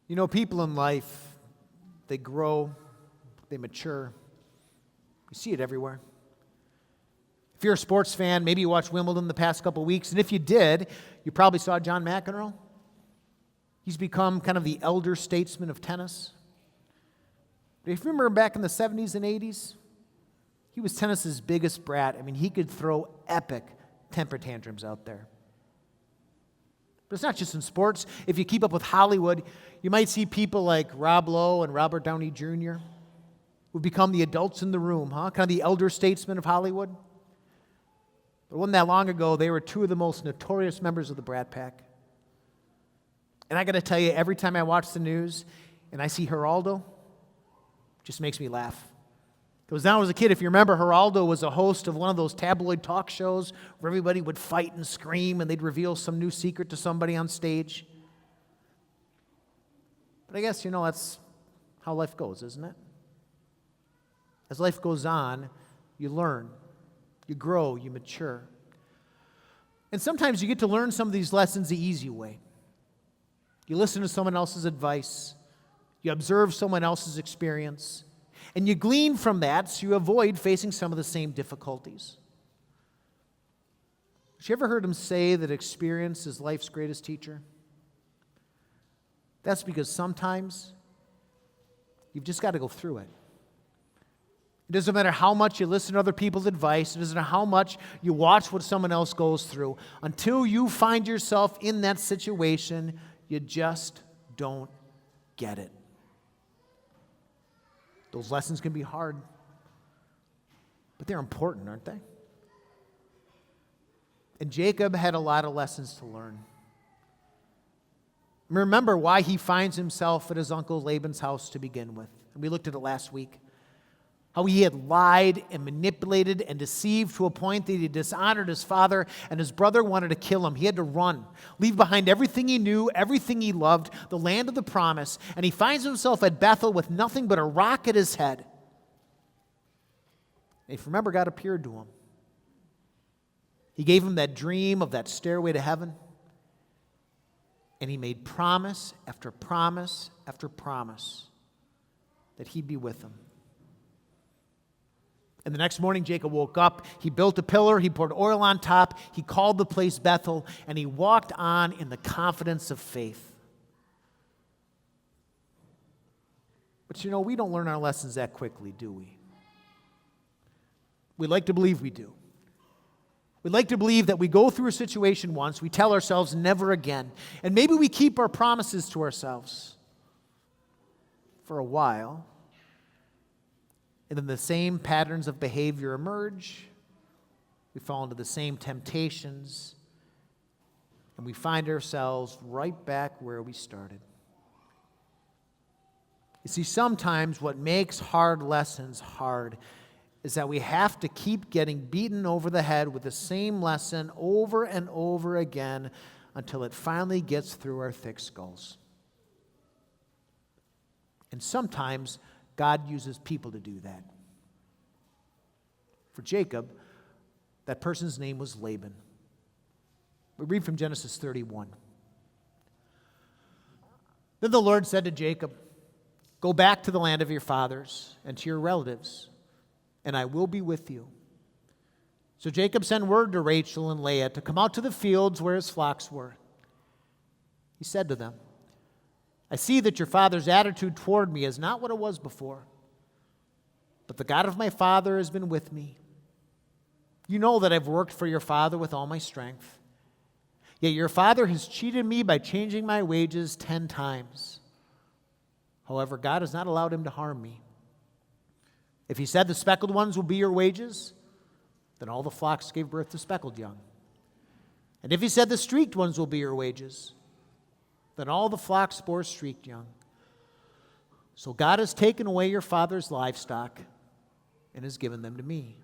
You know, people in life, they grow, they mature. You see it everywhere. If you're a sports fan, maybe you watched Wimbledon the past couple of weeks, and if you did, you probably saw John McEnroe. He's become kind of the elder statesman of tennis. But if you remember back in the 70s and 80s, he was tennis's biggest brat. I mean, he could throw epic temper tantrums out there. But it's not just in sports. If you keep up with Hollywood, you might see people like Rob Lowe and Robert Downey Jr., who've become the adults in the room, kind of the elder statesmen of Hollywood. But it wasn't that long ago, they were two of the most notorious members of the Brat Pack. And I got to tell you, every time I watch the news and I see Geraldo, it just makes me laugh. Because when I was a kid, if you remember, Geraldo was a host of one of those tabloid talk shows where everybody would fight and scream and they'd reveal some new secret to somebody on stage. But I guess, that's how life goes, isn't it? As life goes on, you learn, you grow, you mature. And sometimes you get to learn some of these lessons the easy way. You listen to someone else's advice. You observe someone else's experience. And you glean from that so you avoid facing some of the same difficulties. Have you ever heard him say that experience is life's greatest teacher? That's because sometimes you've just got to go through it. It doesn't matter how much you listen to other people's advice. It doesn't matter how much you watch what someone else goes through. Until you find yourself in that situation, you just don't get it. Those lessons can be hard, but they're important, aren't they? And Jacob had a lot of lessons to learn. Remember why he finds himself at his uncle Laban's house to begin with. And we looked at it last week. How he had lied and manipulated and deceived to a point that he dishonored his father, and his brother wanted to kill him. He had to run, leave behind everything he knew, everything he loved, the land of the promise, and he finds himself at Bethel with nothing but a rock at his head. And if you remember, God appeared to him. He gave him that dream of that stairway to heaven, and he made promise after promise after promise that he'd be with him. And the next morning, Jacob woke up. He built a pillar. He poured oil on top. He called the place Bethel. And he walked on in the confidence of faith. But we don't learn our lessons that quickly, do we? We like to believe we do. We like to believe that we go through a situation once. We tell ourselves never again. And maybe we keep our promises to ourselves for a while. And then the same patterns of behavior emerge. We fall into the same temptations. And we find ourselves right back where we started. You see, sometimes what makes hard lessons hard is that we have to keep getting beaten over the head with the same lesson over and over again until it finally gets through our thick skulls. And sometimes God uses people to do that. For Jacob, that person's name was Laban. We read from Genesis 31. Then the Lord said to Jacob, "Go back to the land of your fathers and to your relatives, and I will be with you." So Jacob sent word to Rachel and Leah to come out to the fields where his flocks were. He said to them, "I see that your father's attitude toward me is not what it was before. But the God of my father has been with me. You know that I've worked for your father with all my strength. Yet your father has cheated me by changing my wages 10 times. However, God has not allowed him to harm me. If he said the speckled ones will be your wages, then all the flocks gave birth to speckled young. And if he said the streaked ones will be your wages, then all the flocks bore streaked young. So God has taken away your father's livestock and has given them to me.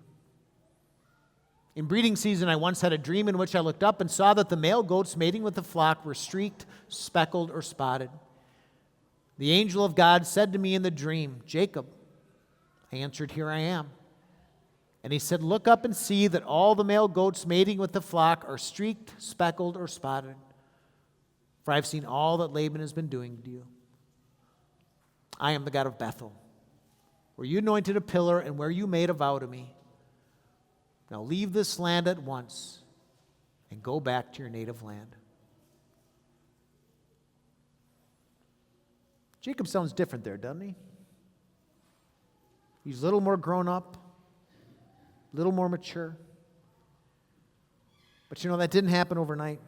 In breeding season, I once had a dream in which I looked up and saw that the male goats mating with the flock were streaked, speckled, or spotted. The angel of God said to me in the dream, 'Jacob.' I answered, 'Here I am.' And he said, 'Look up and see that all the male goats mating with the flock are streaked, speckled, or spotted. For I've seen all that Laban has been doing to you. I am the God of Bethel, where you anointed a pillar and where you made a vow to me. Now leave this land at once and go back to your native land. Jacob sounds different there, doesn't he? He's a little more grown up, a little more mature. But you know, that didn't happen overnight.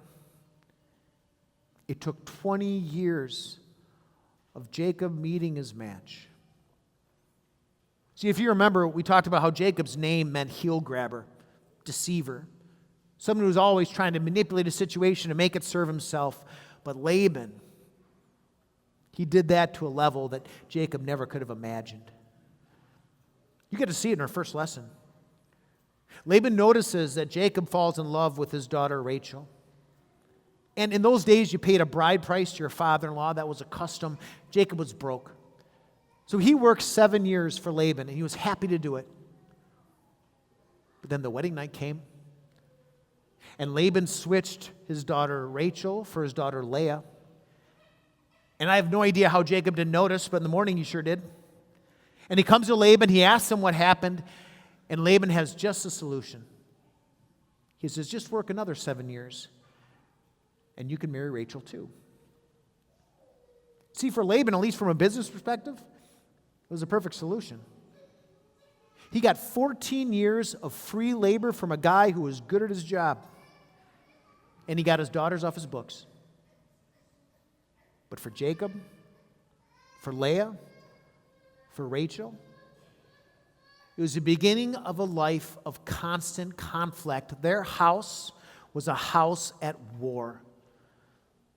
It took 20 years of Jacob meeting his match. See, if you remember, we talked about how Jacob's name meant heel grabber, deceiver, someone who was always trying to manipulate a situation to make it serve himself. But Laban, he did that to a level that Jacob never could have imagined. You get to see it in our first lesson. Laban notices that Jacob falls in love with his daughter Rachel. And in those days, you paid a bride price to your father-in-law. That was a custom. Jacob was broke. So he worked 7 years for Laban, and he was happy to do it. But then the wedding night came, and Laban switched his daughter Rachel for his daughter Leah. And I have no idea how Jacob didn't notice, but in the morning he sure did. And he comes to Laban, he asks him what happened, and Laban has just a solution. He says, just work another 7 years, and you can marry Rachel too. See, for Laban, at least from a business perspective, it was a perfect solution. He got 14 years of free labor from a guy who was good at his job, and he got his daughters off his books. But for Jacob, for Leah, for Rachel, it was the beginning of a life of constant conflict. Their house was a house at war.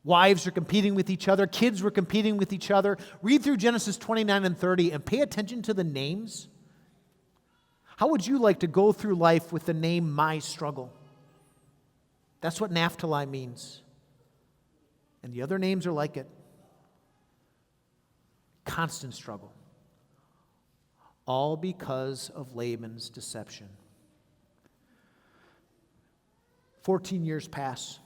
Wives were competing with each other. Kids were competing with each other. Read through Genesis 29 and 30 and pay attention to the names. How would you like to go through life with the name My Struggle? That's what Naphtali means. And the other names are like it. Constant struggle. All because of Laban's deception. 14 years pass.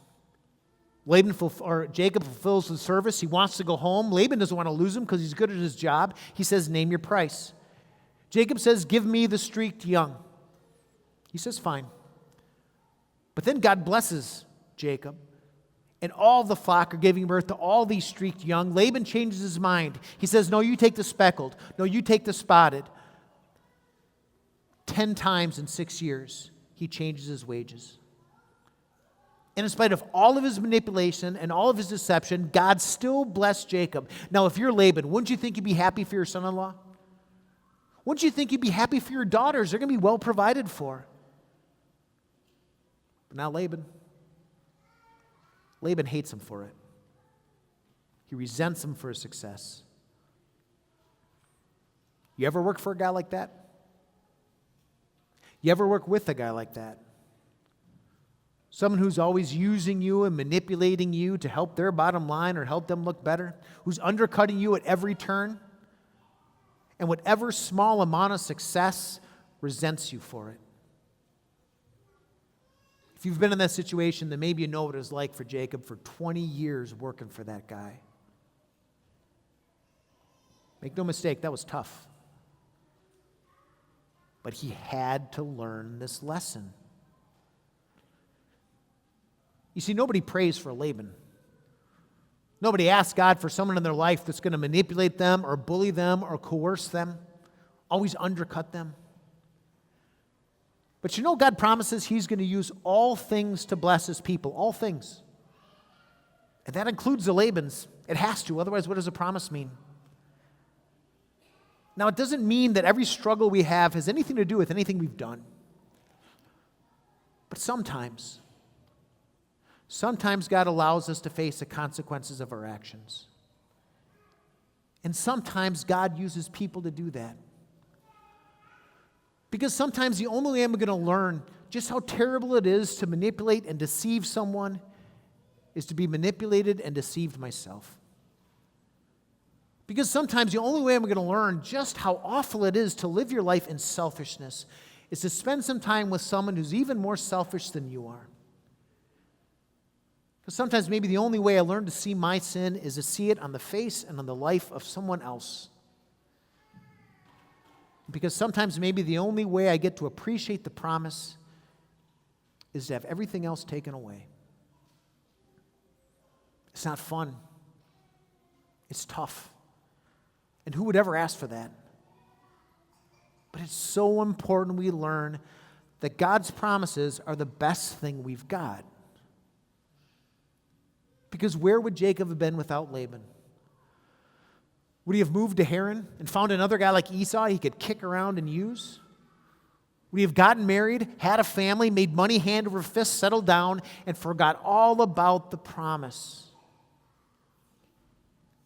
Jacob fulfills the service. He wants to go home. Laban doesn't want to lose him because he's good at his job. He says, name your price. Jacob says, give me the streaked young. He says, fine. But then God blesses Jacob. And all the flock are giving birth to all these streaked young. Laban changes his mind. He says, no, you take the speckled. No, you take the spotted. 10 times in 6 years, he changes his wages. And in spite of all of his manipulation and all of his deception, God still blessed Jacob. Now, if you're Laban, wouldn't you think you'd be happy for your son-in-law? Wouldn't you think you'd be happy for your daughters? They're going to be well provided for. But now Laban hates him for it. He resents him for his success. You ever work for a guy like that? You ever work with a guy like that? Someone who's always using you and manipulating you to help their bottom line or help them look better, who's undercutting you at every turn, and whatever small amount of success resents you for it. If you've been in that situation, then maybe you know what it was like for Jacob for 20 years working for that guy. Make no mistake, that was tough. But he had to learn this lesson. You see, nobody prays for Laban. Nobody asks God for someone in their life that's going to manipulate them or bully them or coerce them, always undercut them. But you know, God promises He's going to use all things to bless His people, all things. And that includes the Labans. It has to, otherwise what does a promise mean? Now, it doesn't mean that every struggle we have has anything to do with anything we've done. But sometimes God allows us to face the consequences of our actions. And sometimes God uses people to do that. Because sometimes the only way I'm going to learn just how terrible it is to manipulate and deceive someone is to be manipulated and deceived myself. Because sometimes the only way I'm going to learn just how awful it is to live your life in selfishness is to spend some time with someone who's even more selfish than you are. Because sometimes maybe the only way I learn to see my sin is to see it on the face and on the life of someone else. Because sometimes maybe the only way I get to appreciate the promise is to have everything else taken away. It's not fun. It's tough. And who would ever ask for that? But it's so important we learn that God's promises are the best thing we've got. Because where would Jacob have been without Laban? Would he have moved to Haran and found another guy like Esau he could kick around and use? Would he have gotten married, had a family, made money hand over fist, settled down, and forgot all about the promise?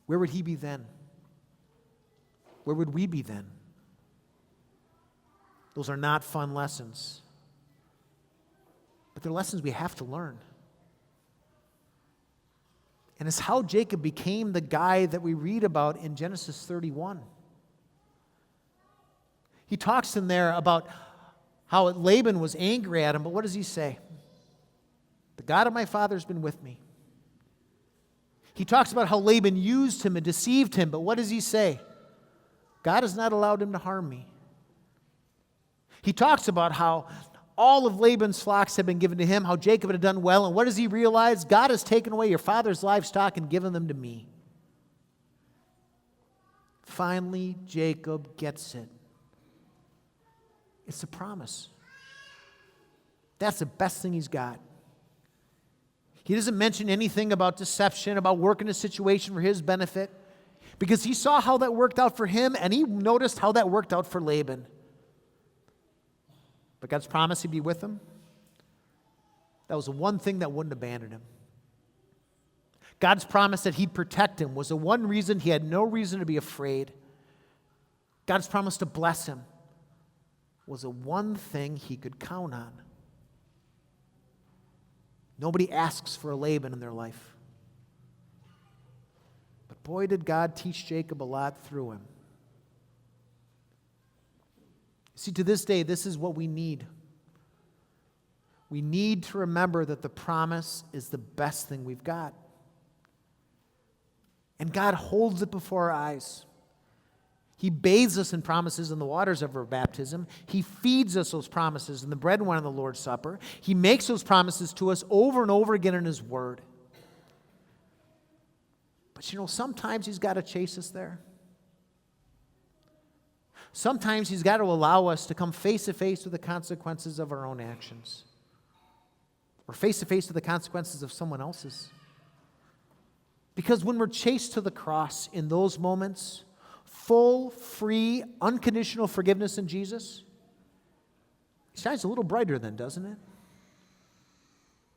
Where would he be then? Where would we be then? Those are not fun lessons. But they're lessons we have to learn. And it's how Jacob became the guy that we read about in Genesis 31. He talks in there about how Laban was angry at him, but what does he say? The God of my father has been with me. He talks about how Laban used him and deceived him, but what does he say? God has not allowed him to harm me. He talks about how all of Laban's flocks had been given to him, how Jacob had done well, and what does he realize? God has taken away your father's livestock and given them to me. Finally, Jacob gets it. It's a promise. That's the best thing he's got. He doesn't mention anything about deception, about working a situation for his benefit, because he saw how that worked out for him, and he noticed how that worked out for Laban. But God's promise he'd be with him, that was the one thing that wouldn't abandon him. God's promise that he'd protect him was the one reason he had no reason to be afraid. God's promise to bless him was the one thing he could count on. Nobody asks for a Laban in their life. But boy, did God teach Jacob a lot through him. See, to this day, this is what we need. We need to remember that the promise is the best thing we've got. And God holds it before our eyes. He bathes us in promises in the waters of our baptism. He feeds us those promises in the bread and wine of the Lord's Supper. He makes those promises to us over and over again in His Word. But sometimes He's got to chase us there. Sometimes He's got to allow us to come face to face with the consequences of our own actions, or face to face with the consequences of someone else's. Because when we're chased to the cross in those moments, full, free, unconditional forgiveness in Jesus, it shines a little brighter then, doesn't it?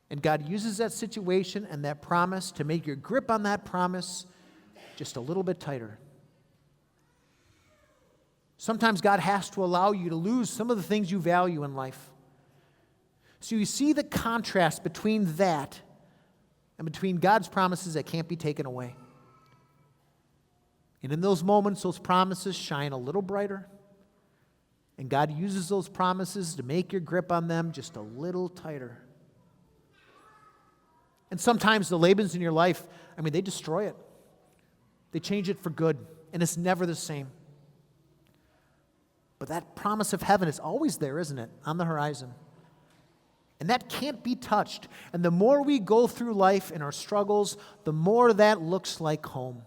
And God uses that situation and that promise to make your grip on that promise just a little bit tighter. Sometimes God has to allow you to lose some of the things you value in life. So you see the contrast between that and between God's promises that can't be taken away. And in those moments, those promises shine a little brighter. And God uses those promises to make your grip on them just a little tighter. And sometimes the Labans in your life, they destroy it. They change it for good. And it's never the same. But that promise of heaven is always there, isn't it? On the horizon. And that can't be touched. And the more we go through life in our struggles, the more that looks like home.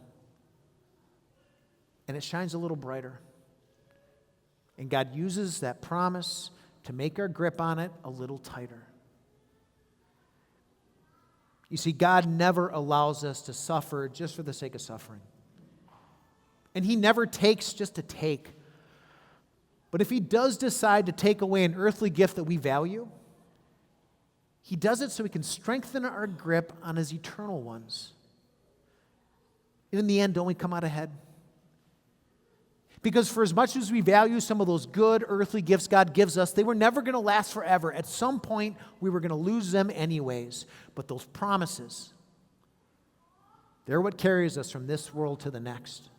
And it shines a little brighter. And God uses that promise to make our grip on it a little tighter. You see, God never allows us to suffer just for the sake of suffering. And He never takes just to take. But if He does decide to take away an earthly gift that we value, He does it so He can strengthen our grip on His eternal ones. And in the end, don't we come out ahead? Because for as much as we value some of those good earthly gifts God gives us, they were never going to last forever. At some point, we were going to lose them anyways. But those promises, they're what carries us from this world to the next.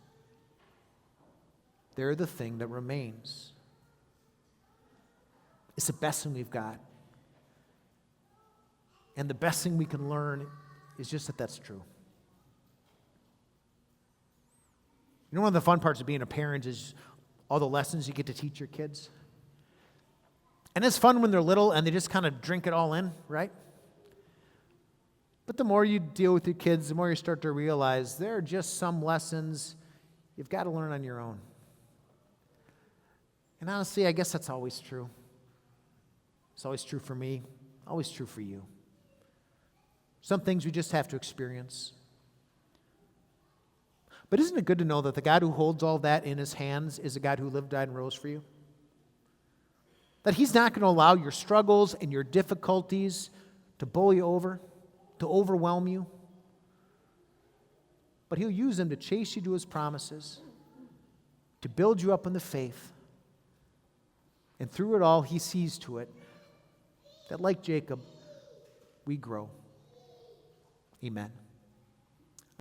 They're the thing that remains. It's the best thing we've got. And the best thing we can learn is just that that's true. One of the fun parts of being a parent is all the lessons you get to teach your kids. And it's fun when they're little and they just kind of drink it all in, right? But the more you deal with your kids, the more you start to realize there are just some lessons you've got to learn on your own. And honestly, I guess that's always true. It's always true for me, always true for you. Some things we just have to experience. But isn't it good to know that the God who holds all that in his hands is a God who lived, died, and rose for you? That he's not going to allow your struggles and your difficulties to bowl you over, to overwhelm you. But he'll use them to chase you to his promises, to build you up in the faith. And through it all, he sees to it that, like Jacob, we grow. Amen.